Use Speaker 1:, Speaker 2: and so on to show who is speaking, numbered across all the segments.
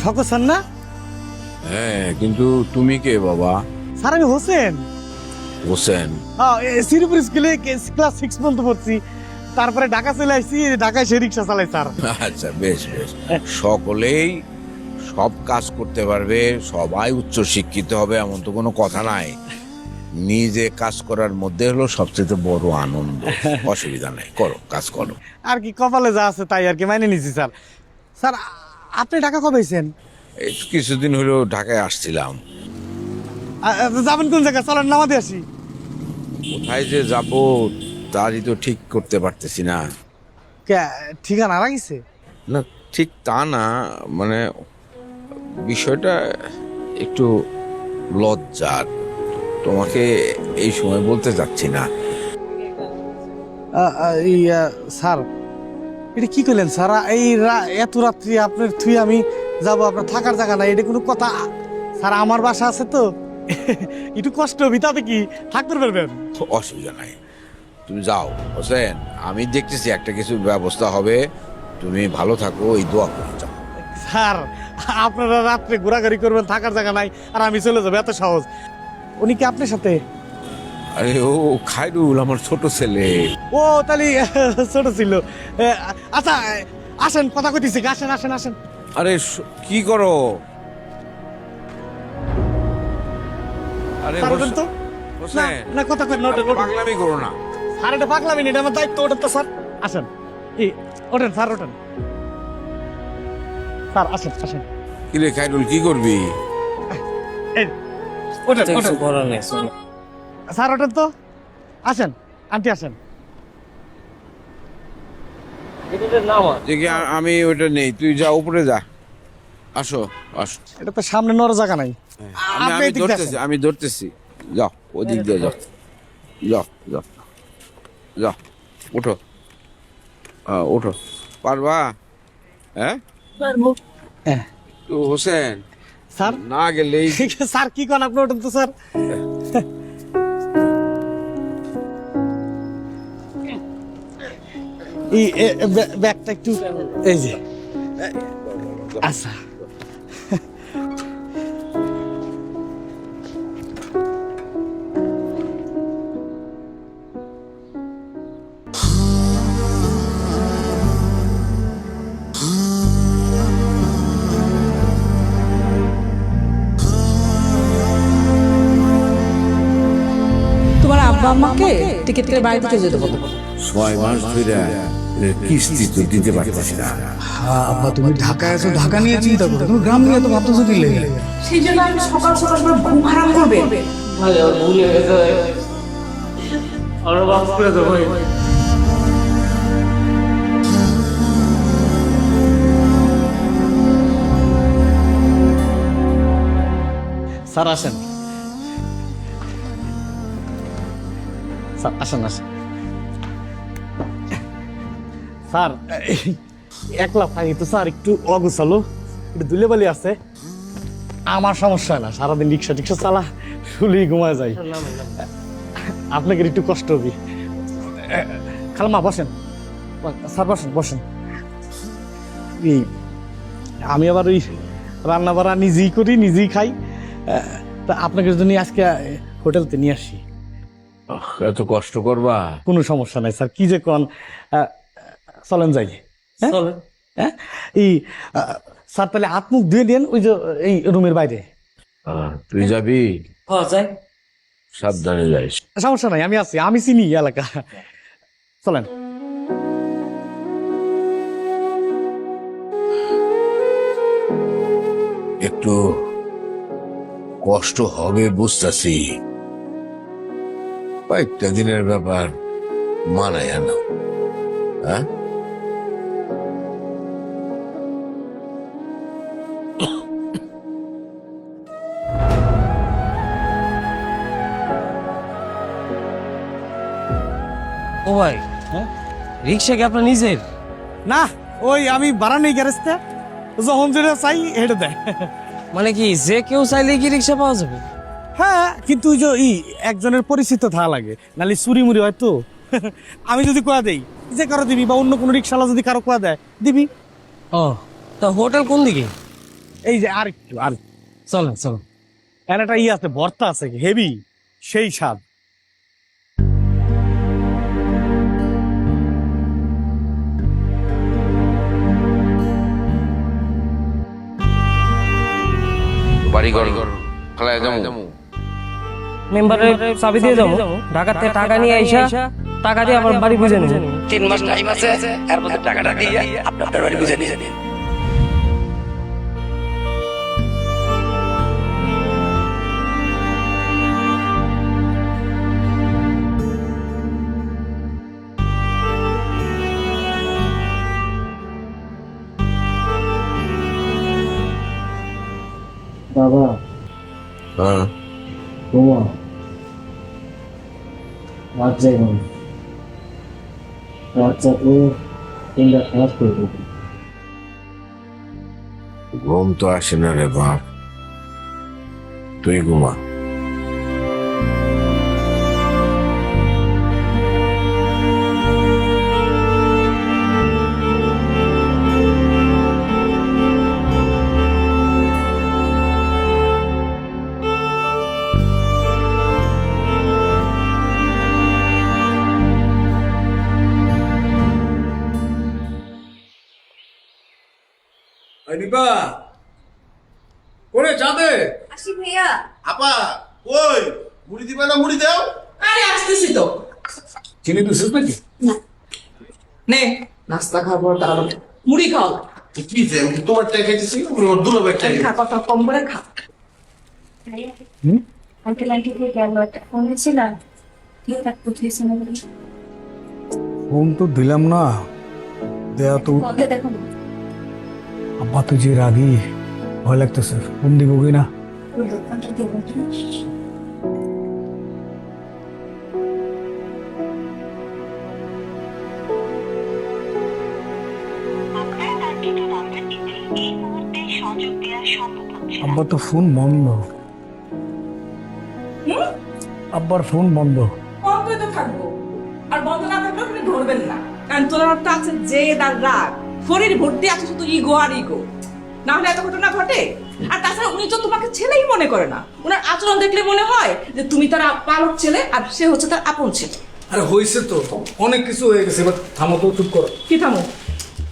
Speaker 1: শকত স্যার না?
Speaker 2: হ্যাঁ, কিন্তু তুমি কে বাবা?
Speaker 1: স্যার আমি হোসেন।
Speaker 2: হোসেন?
Speaker 1: শ্রীপুর স্কুলে ক্লাস 6 পর্যন্ত পড়ছি, তারপরে ঢাকা চলে আসছি, ঢাকায় সে রিক্সা চালাই স্যার।
Speaker 2: আচ্ছা, বেশ বেশ। সকলেই সব কাজ করতে পারবে, সবাই উচ্চ শিক্ষিত হবে এমন তো কোনো কথা নাই। নিজে কাজ করার মধ্যে হলো সবচেয়ে বড় আনন্দ। অসুবিধা নেই, করো, কাজ করো।
Speaker 1: আর কি কপালে যা আছে তাই আর কি মাইনে নিছি স্যার। স্যার আপনি ঢাকা কবে আইছেন?
Speaker 2: এই কিছুদিন হলো ঢাকায় আসছিলাম।
Speaker 1: যাবেন কোন জায়গায়? চলেন নামাতে আসি।
Speaker 2: কোথায় যে যাব তারই তো ঠিক করতে পারতেছি না।
Speaker 1: ঠিকানা রাখিছে?
Speaker 2: না, ঠিক তা না, মানে বিষয়টা একটু লজ্জার, তোমাকে এই সময় বলতে যাচ্ছি না।
Speaker 1: স্যার এটা কি করলেন স্যার? এই এত রাত্রি আপনার থুই আমি যাব, আপনার থাকার জায়গা নাই, এটা কোনো কথা? স্যার আমার বাসা আছে তো, একটু কষ্ট হবে, তাতে কি থাকতে পারবেন?
Speaker 2: অসুবিধা নাই, তুমি যাও হোসেন, আমি দেখতেছি একটা কিছু ব্যবস্থা হবে। তুমি ভালো থাকো, এই দোয়া করে যাও।
Speaker 1: স্যার আপনারা রাত্রে ঘোরাঘুরি করবেন, থাকার জায়গা নাই, আর আমি চলে যাবো, এত সহজ? উনি কি আপনার সাথে?
Speaker 2: আরে ও খায়রুল, আমার ছোট ছেলে।
Speaker 1: ও তাহলে ছোট ছিল। আচ্ছা আসেন, কথা কইতেছি, আসেন আসেন আসেন।
Speaker 2: আরে কি করো? আরে
Speaker 1: স্যার ওঠেন তো। না
Speaker 2: হোসেন,
Speaker 1: না, কথা কই না, ওঠেন ওঠেন।
Speaker 2: পাগলামি করো না।
Speaker 1: স্যার এটা পাগলামি না, এটা আমার দায়িত্ব, ওঠেন তো স্যার। আসেন, কি ওঠেন স্যার, ওঠেন স্যার, আসেন আসেন।
Speaker 2: কি রে খায়রুল, কি করবি?
Speaker 1: এই, ওঠেন ওঠেন স্যার, ওঠেন তো। আসেন আন্টি, আসেন।
Speaker 2: যে কি আমি ওটা নেই, তুই যা উপরে যা। আসো আসো।
Speaker 1: এটা তো সামনে নড়ার জায়গা নাই।
Speaker 2: আমি
Speaker 1: আপনি
Speaker 2: আমি
Speaker 1: এদিক দিয়ে
Speaker 2: ধরতেছি,
Speaker 1: আসেন।
Speaker 2: আমি ধরতেছি। যাও, ওদিক দিয়ে যাও, যাও যাও যাও, ওঠো। ওঠো, পারবা? হ্যাঁ
Speaker 1: হ্যাঁ।
Speaker 2: তো হোসেন,
Speaker 1: স্যার
Speaker 2: না গেলেই।
Speaker 1: স্যার কি কন, আপনি ওঠেন তো স্যার। এই ব্যাগটা একটু, এই যে, আচ্ছা।
Speaker 3: তোমার আব্বা আম্মাকে টিকিট করে বাড়ি থেকে যেতে বলো।
Speaker 2: 6 মাস ধরে কিস্তি তো দিতে পারতেছি না।
Speaker 4: আব্বা তুমি ঢাকায় আছো, ঢাকা নিয়ে চিন্তা করো, তুমি গ্রাম নিয়ে তো ভাবতেছো কি লেগে?
Speaker 3: সেই জন্য আমি সকাল সকাল করে ঘুম হারাম করবে।
Speaker 1: স্যার আসেন, স্যার আসেন আসেন। স্যার একলা পানি তো স্যার একটু অগুছালো, একটু ধুলেবালি আছে। আমার সমস্যা হয় না, সারাদিন রিক্সা টিক্সা চালা, শুলেই ঘুমায় যাই। আপনাকে একটু কষ্ট হবে। খালামা বসেন, স্যার বসেন বসেন। এই আমি আবার ওই রান্না বাড়া নিজেই করি, নিজেই খাই, তা আপনাকে জন্য আজকে হোটেলতে নিয়ে আসি।
Speaker 2: এত কষ্ট করবা?
Speaker 1: কোনো সমস্যা নাই স্যার, কি যে কন। চলেন যাই। হ্যাঁ? হ্যাঁ এই স্যার তাহলে হাত মুখ ধুয়ে দেন ওই যে এই রুমের বাইরে।
Speaker 2: তুই যাবি? সাবধানে যাইস।
Speaker 1: সমস্যা নাই, আমি আছি, আমি চিনি এই এলাকা। চলেন।
Speaker 2: একটু কষ্ট হবে বুঝতেছি, কয়েকটা দিনের ব্যাপার, মানায় আনো। হ্যাঁ,
Speaker 5: ও ভাই,
Speaker 1: হ্যাঁ?
Speaker 5: রিক্সা কি আপনার নিজের?
Speaker 1: না, ওই আমি ভাড়া নেই গ্যারেজটা, যখন যেটা চাই হেঁটে দেয়।
Speaker 5: মানে কি যে কেউ চাইলে কি রিক্সা পাওয়া যাবে?
Speaker 1: হ্যাঁ, কিন্তু ওই যে একজনের পরিচিত থাকা লাগে, নাহলে চুরি মুড়ি হয়তো। আমি যদি কোয়া দেই, যে কারো দিবি, বা অন্য কোনো রিক্সাওয়ালা যদি কারো কোয়া দেয় দিবি।
Speaker 5: ও, তা হোটেল কোন দিকে?
Speaker 1: এই যে আর চলেন চলেন, এর একটা ই আছে, ভর্তা আছে হেভি, সেই স্বাদ।
Speaker 2: বাড়িঘর খেলায় যাবো।
Speaker 5: মেম্বারের চাবি দিয়ে যাবো, ঢাকার থেকে টাকা নিয়ে আইসা টাকা দিয়ে আবার বাড়ি বুঝে নিব।
Speaker 6: 3 মাস টাইম আছে, এর মধ্যে টাকাটা দিয়ে আপনার বাড়ি বুঝে নিয়ে যাবেন।
Speaker 1: বাবা
Speaker 2: হ্যাঁ,
Speaker 1: তোমা রাত যাইব, রাত যাবো, তিনটা খারাপ করে দেবো।
Speaker 2: ঘুম তো আসে না রে বাপ, তুই ঘুমা।
Speaker 4: দীপা করে চাঁদে
Speaker 3: আসি ভাইয়া।
Speaker 7: আপা ওই মুড়ি দিবে না, মুড়ি দাও।
Speaker 3: আরে আসতেছি তো।
Speaker 4: চিনি দিছিস নাকি?
Speaker 3: নে নাস্তা খাবো, তাহলে মুড়ি খাও।
Speaker 7: কি যে আমি তোমার টাকা খাইতেছি, ওর দুলাভাই খাই।
Speaker 3: খা, কথা কম করে খা।
Speaker 8: আঙ্কেল আন্টি কে গেল, একটা ফোন দিয়েছিলাম, ঠিকঠাক বুঝিয়েছে না বলে।
Speaker 4: ফোন তো দিলাম না, দেয়া তো
Speaker 8: ফোনটা দেখো না।
Speaker 4: আব্বা তো যে রাগি, ভয় লাগতেছে, ফোন দিব কি না।
Speaker 8: ফোনটা দেবো কি?
Speaker 4: আব্বার তো ফোন বন্ধ, আব্বার ফোন বন্ধ।
Speaker 3: বন্ধই তো থাকবো, আর বন্ধ না থাকলেও তুমি ধরবেন না, কারণ তোর একটা আছে জেদ আর রাগ। ফরির ভর্তি আছে শুধু ইগো আর ইগো, না হলে এত ঘটনা ঘটে। আর তাছাড়া উনি তো তোমাকে ছেলেই মনে করে না, ওনার আচরণ দেখলে মনে হয় যে তুমি তার পালক ছেলে আর সে হচ্ছে তার আপন ছেলে।
Speaker 4: আরে হয়েছে তো, অনেক কিছু হয়ে গেছে, এবার থামো তো, চুপ করো।
Speaker 3: কি থামো?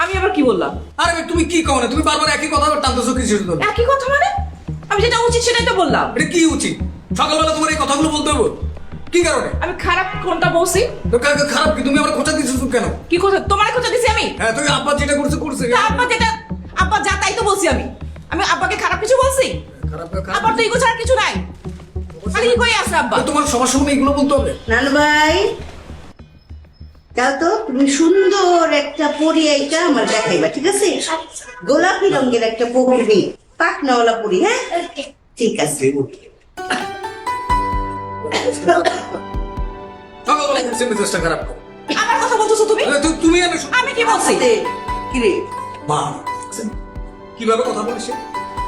Speaker 3: আমি আবার কি বললাম?
Speaker 4: আরে ভাই, তুমি কি কও না, তুমি বারবার একই কথা টানতেছো কিছুর জন্য।
Speaker 3: একই কথা মানে? আমি যেটা উচিত সেটাই তো বললাম।
Speaker 4: এটা কি উচিত? সকালবেলা তোমার এই কথাগুলো বলতে হবে কি কারণে?
Speaker 3: আমি খারাপ কোনটা বলছি?
Speaker 4: তো খারাপ কি? তুমি আমার খোঁচা দিচ্ছ কেন?
Speaker 3: কি কথা? তোমার খোঁজা দিছি আমি?
Speaker 4: হ্যাঁ, তুমি আব্বা যেটা করছে করছে।
Speaker 3: তা আব্বা যা তাই তো বলছি আমি। আমি আব্বাকে খারাপ কিছু বলছি?
Speaker 4: খারাপ
Speaker 3: আব্বার তো ইগো ছাড়া কিছু নাই, খালি ইগোই আছে আব্বা।
Speaker 4: তোমার সবার সামনে এগুলো বলতে হবে?
Speaker 9: নানু ভাই, যাও তো, তুমি সুন্দর একটা পরি এইটা আমার দেখাইবা, ঠিক আছে? গোলাপি রঙের একটা পরি, পাখনাওয়ালা পরি। হ্যাঁ, ঠিক আছে।
Speaker 4: সকালবেলা করছে মেজাজটা খারাপ করো।
Speaker 3: আমার কথা বলতেছো তুমি?
Speaker 4: তুমি
Speaker 3: আমি কি বলছি?
Speaker 9: কিরে
Speaker 4: মা কিভাবে কথা বলেছে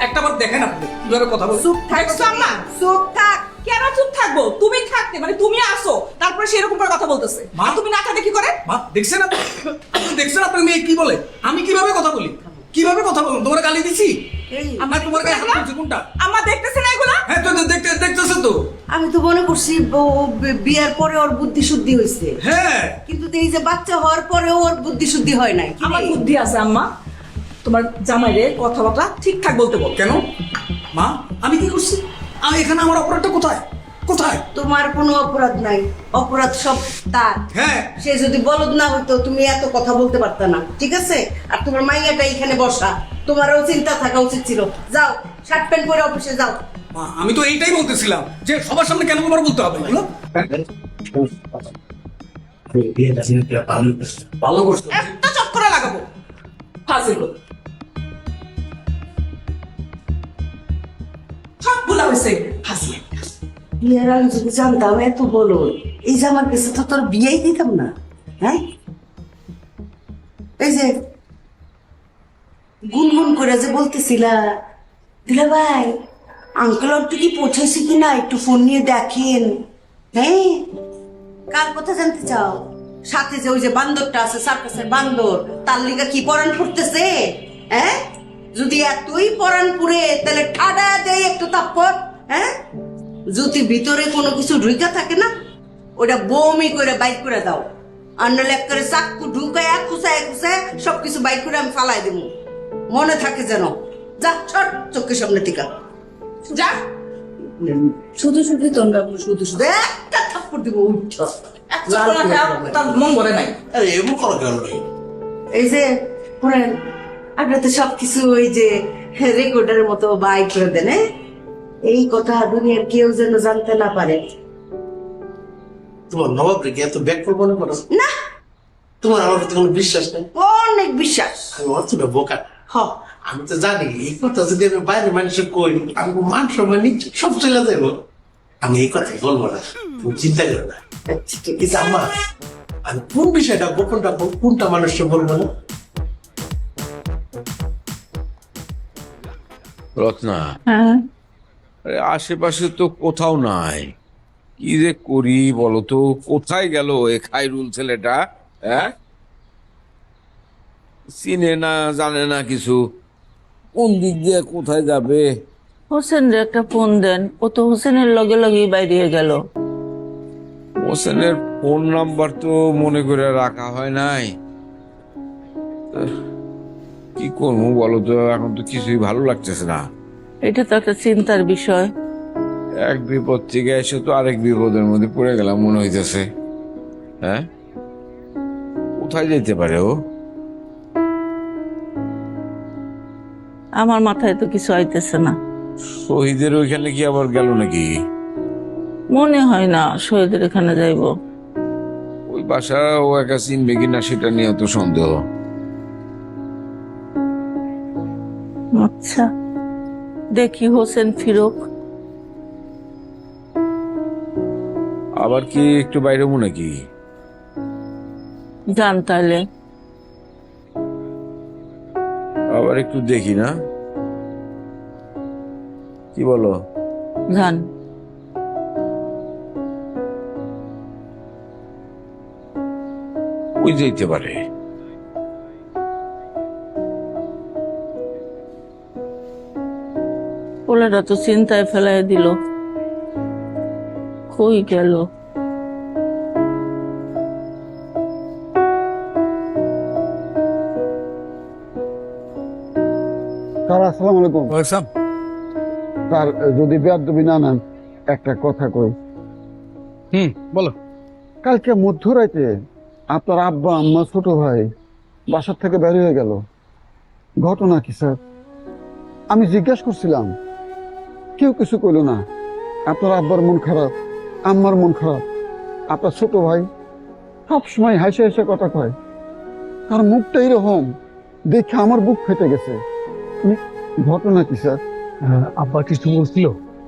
Speaker 4: একটা বার দেখেন আপনি কিভাবে কথা বলছে।
Speaker 9: চুপ থাক
Speaker 3: দেখছো আম্মা?
Speaker 9: চুপ থাক।
Speaker 3: কেন চুপ থাকবো? তুমি থাকতে মানে তুমি আসো, তারপরে সেরকম করে কথা বলতেছে।
Speaker 4: মা?
Speaker 3: আর তুমি না থাকলে কি করে?
Speaker 4: মা দেখছেন আপনি দেখছেন আপনার মেয়ে কি বলে? আমি কিভাবে কথা বলি, কিভাবে কথা বলুন? তোমার গালি দিছি? আমার তোমার গায়ে হাত দিয়েছে কোনটা?
Speaker 3: আম্মা দেখতেছে না এগুলা?
Speaker 4: হ্যাঁ তো দেখতেছে তো।
Speaker 9: আমি তো মনে করছি বিয়ার পরে ওর বুদ্ধি শুদ্ধি হয়েছে,
Speaker 4: হ্যাঁ
Speaker 9: কিন্তু এই যে বাচ্চা হওয়ার পরে ওর বুদ্ধি শুদ্ধি হয় নাই।
Speaker 3: আমার বুদ্ধি আছে আম্মা, তোমার জামাইরে কথাবার্তা ঠিকঠাক বলতে বল।
Speaker 4: কেন মা? আমি কি করছি? আমি এখানে আমার অপরাধটা কোথায় কোথায়?
Speaker 9: তোমার কোনো অপরাধ নাই, অপরাধ সব তার।
Speaker 4: হ্যাঁ
Speaker 9: সে যদি বলদ না হইতো তুমি এত কথা বলতে পারত না, ঠিক আছে? আর তোমার মাইয়াটা এখানে বসা, তোমারও চিন্তা থাকা উচিত ছিল। যাও, শার্ট প্যান্ট পরে অফিসে যাও।
Speaker 4: মা, আমি তো এইটাই বলতেছিলাম যে সবার সামনে কেন তোমার বলতে হবে এগুলো? ভালো করছো।
Speaker 3: একটা চক্করে লাগাবো ফাজিল। সব ভুলা হয়েছে ফাজিল।
Speaker 9: বিয়ের আগে যদি জানতাম এত বলো, এই যে আমার কাছে তো তোর বিয়েই দিতাম না। হ্যাঁ, এই যে গুনগুন করে যে বলতেছিলা, দিলা ভাই আঙ্কেল একটু কি পৌঁছেছি কিনা একটু ফোন নিয়ে দেখেন। হ্যাঁ, কার কথা জানতে চাও? সাথে যে ওই যে বান্দরটা আছে, সার্কাসের বান্দর, তার লিগা কি পরাণ ফুটতেছে? হ্যাঁ, যদি এতই পরান পুরে তাহলে ঠাডা দেয় একটু তাপ্পর, হ্যাঁ? যদি ভিতরে কোনো কিছু ঢুকা থাকে না, ওটা বমি করে বাইক করে দাও। আর নাহলে এক করে চাক্কু ঢুকায় খুসায় খুসায় সবকিছু বাইক করে আমি ফালাই দেবো। মনে থাকে যেন। যা ছট চোখের সামনে টিকা
Speaker 3: যা।
Speaker 8: শুধু শুধু তোমরা
Speaker 9: শুধু শুধু একটা থাপ্পড় দিব। উঠছ
Speaker 3: তার মন ভরে নাই।
Speaker 7: আরে এমন করো কেন রে?
Speaker 9: এই যে শুনেন, আপনার তো সবকিছু ওই যে রেকর্ডের মতো বাইক করে দেন, হ্যাঁ? এই কথা দুনিয়ার কেউ যেন জানতে না পারে।
Speaker 7: তোমার নবাব রেখে এত ব্যাকফল মনে করো
Speaker 9: না,
Speaker 7: তোমার আমার প্রতি কোনো বিশ্বাস নেই।
Speaker 9: অনেক বিশ্বাস।
Speaker 7: আমি অতটা বোকা না। আমি তো জানি এই কথা যদি আমি বাইরে মানুষের কই, আমি মান সম্মান সব চলে যাইব। আমি এই কথা বলবো না, তুমি চিন্তা করো না। কিন্তু আমার আমি কোন বিষয়টা গোপন রাখবো, কোনটা মানুষকে বলবো না।
Speaker 2: রত্না, আরে আশেপাশে তো কোথাও নাই, কি যে করি বলো তো? কোথায় গেল এ খাইরুল ছেলেটা? হ্যাঁ, চিনে না জানে না কিছু, কোন দিক দিয়ে কোথায় যাবে?
Speaker 10: হোসেন রে একটা ফোন দেন, ও তো হোসেনের লগে লগেই বাইরে গেল।
Speaker 2: হোসেনের ফোন নাম্বার তো মনে করে রাখা হয় নাই। কি করবো বলো তো, এখন তো কিছুই ভালো লাগতেছে না।
Speaker 10: এটা তো একটা চিন্তার বিষয়।
Speaker 2: এক বিপদ থেকে এসে তো আরেক বিপদের মধ্যে পড়ে গেলাম মনে হইতেছে। হ্যাঁ, কোথায় যেতে পারে ও?
Speaker 10: আমার মাথায় তো কিছু আইতেছে না।
Speaker 2: শহীদের ওইখানে কি আবার গেল নাকি?
Speaker 10: মনে হয় না শহীদের এখানে যাইব।
Speaker 2: ওই বাসা ও একা চিনবে কিনা সেটা নিয়ে তো সন্দেহ।
Speaker 10: আচ্ছা, দেখি হোসেন ফিরুক।
Speaker 2: আবার কি একটু বাইরে মনে নাকি?
Speaker 10: যান তাহলে।
Speaker 2: আবার একটু দেখি না, কি বলো?
Speaker 10: যান।
Speaker 2: ওই যেতে পারে।
Speaker 10: পোলাটা তো চিন্তায় ফেলাই দিল, কই গেল?
Speaker 11: স্যার আসসালামু আলাইকুম। স্যার যদি বেয়াদবি না নেন একটা কথা কই।
Speaker 4: বলো।
Speaker 11: কালকে মধ্যরাতে আপনার আব্বা আম্মা ছোট ভাই বাসার থেকে বের হয়ে গেল। ঘটনা কি স্যার? আমি জিজ্ঞেস করছিলাম, কেউ কিছু কইল না। আপনার আব্বার মন খারাপ, আম্মার মন খারাপ। আপনার ছোট ভাই সবসময় হাসে হাসে কথা কয়, তার মুখটা এরকম দেখে আমার বুক ফেটে গেছে। ঘটনা কি স্যার?
Speaker 4: আব্বা কিছু বলছিল?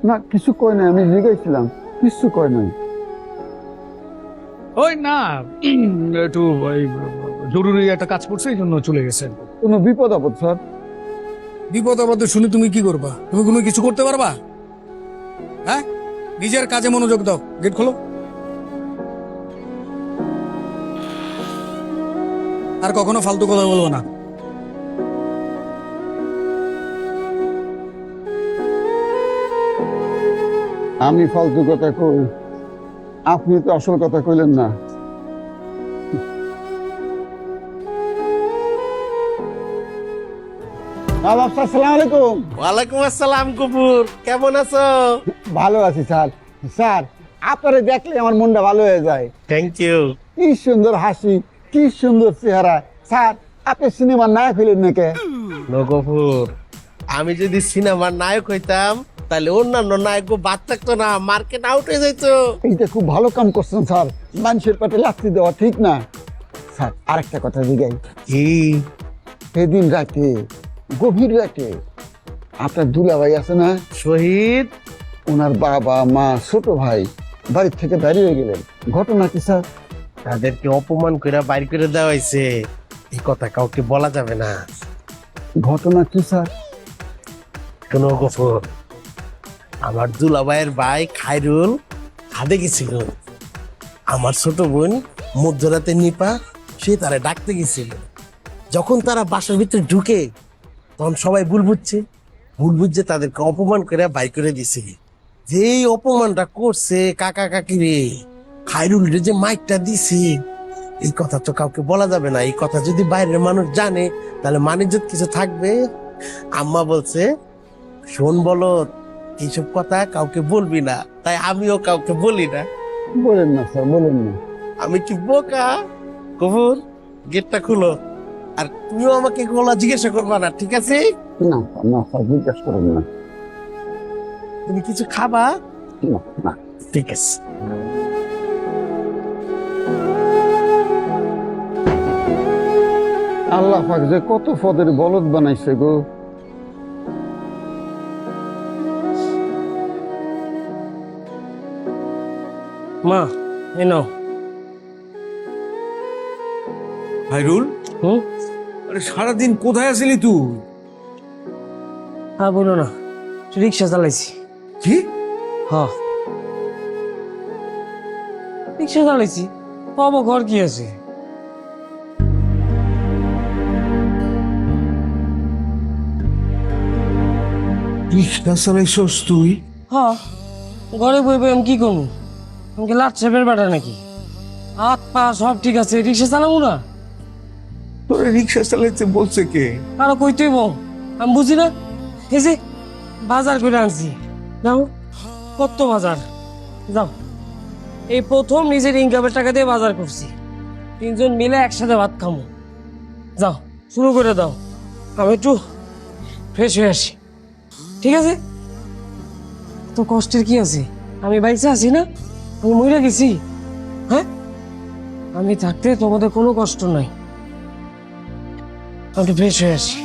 Speaker 11: না, কিছু কয় নাই। আমি জিজ্ঞাসছিলাম, কিছু কয় নাই।
Speaker 4: ওই না, একটু ওই জরুরি একটা কাজ করছে, এই জন্য চলে গেছে।
Speaker 11: কোনো বিপদ আপদ স্যার?
Speaker 4: বিপদ আপদ শুনে তুমি কি করবা? তুমি কোনো কিছু করতে পারবা? হ্যাঁ, নিজের কাজে মনোযোগ দাও। গেট খোলো। আর কখনো ফালতু কথা বলবো না।
Speaker 11: আমি ফালতু কথা কই, আপনি তো আসল কথা কইলেন না। আসসালামু আলাইকুম।
Speaker 7: ওয়ালাইকুম আসসালাম কুপুর, কেমন আছো?
Speaker 11: ভালো আছি স্যার। স্যার আপনারে দেখলে আমার মনটা ভালো হয়ে যায়।
Speaker 7: Thank you.
Speaker 11: কি সুন্দর হাসি, কি সুন্দর চেহারা। স্যার আপনি সিনেমার নায়ক হইলেন নাকি?
Speaker 7: নগপুর, আমি যদি সিনেমার নায়ক হইতাম তাহলে অন্যান্য নায়ক বাদ থাকতো না, মার্কেট আউট হয়ে যাইতো।
Speaker 11: এইটা খুব ভালো কাম করছেন স্যার। মানুষের পেটে লাথি দেওয়া ঠিক না। স্যার আরেকটা কথা জিগাই।
Speaker 7: কি?
Speaker 11: সেদিন রাতে, গভীর রাতে আপনার দুলাভাই আছে না
Speaker 7: শহীদ,
Speaker 11: ওনার বাবা মা ছোট ভাই বাড়ির থেকে বেরিয়ে হয়ে গেলেন। ঘটনা কি স্যার?
Speaker 7: তাদেরকে অপমান করে বাইর করে দেওয়া হয়েছে। এই কথা কাউকে বলা যাবে না।
Speaker 11: ঘটনা কি স্যার?
Speaker 7: কোনো গফর, আমার দুলাভাইয়ের ভাই খায়রুল হাদে গেছিল। আমার ছোট বোন মধ্যরাতে নিপা সে তারা ডাকতে গেছিল। যখন তারা বাসার ভিতরে ঢুকে, তখন সবাই ভুল বুঝছে তাদেরকে অপমান করে বাই করে দিছে। যেই অপমানটা করছে কাকা কাকি রে, খায়রুল রে যে মাইকটা দিছে, এই কথা তো কাউকে বলা যাবে না। এই কথা যদি বাইরের মানুষ জানে তাহলে মানিজ্যত কিছু থাকবে। আম্মা বলছে শোন বলো, এইসব কথা কাউকে বলবি না, তাই আমিও কাউকে বলি না।
Speaker 11: বলেন না স্যার, বলেন না।
Speaker 7: আমি কি বোকা? কবুর, গেটটা খুলো। আর তুমিও আমাকে গলা জিজ্ঞাসা করবা না, ঠিক আছে?
Speaker 11: না না স্যার, জিজ্ঞাসা করেন না।
Speaker 7: তুমি কিছু খাবা?
Speaker 11: না না।
Speaker 7: ঠিক আছে।
Speaker 11: আল্লাহ পাক যে কত পদের বলদ বানাইছে গো।
Speaker 5: মা এই নাও।
Speaker 2: হাইরুল,
Speaker 5: হুম?
Speaker 2: আরে সারাদিন কোথায় আছিলি তুই?
Speaker 5: আর বলো না, রিক্সা চালাইছি।
Speaker 2: কি?
Speaker 5: হ্যাঁ, রিক্সা চালাইছি। পাবো ঘর কি আছে?
Speaker 2: রিক্সা চালাইছস তুই?
Speaker 5: হ্যাঁ, ঘরে বই বই আমি কি করবো? আমাকে লাট সাহেবের বেটা নাকি? হাত পা সব ঠিক আছে, রিক্সা চালাবো না?
Speaker 2: তোরে রিক্সা চালাইতে বলছে কে?
Speaker 5: কারো কইতেই বল, আমি বুঝি না। এই যে বাজার করে আনছি, যাও। কত বাজার, যাও। এই প্রথম নিজের ইনকামের টাকা দিয়ে বাজার করছি। 3 জন মিলে একসাথে ভাত খামো। যাও, শুরু করে দাও। আমি একটু ফ্রেশ হয়ে আসি, ঠিক আছে? তো কষ্টের কি আছে? আমি বাইসে আছি না? আমি মরে গেছি? হ্যাঁ, আমি থাকতে তোমাদের কোনো কষ্ট নাই। আমি একটু ফ্রেশ হয়ে আসি।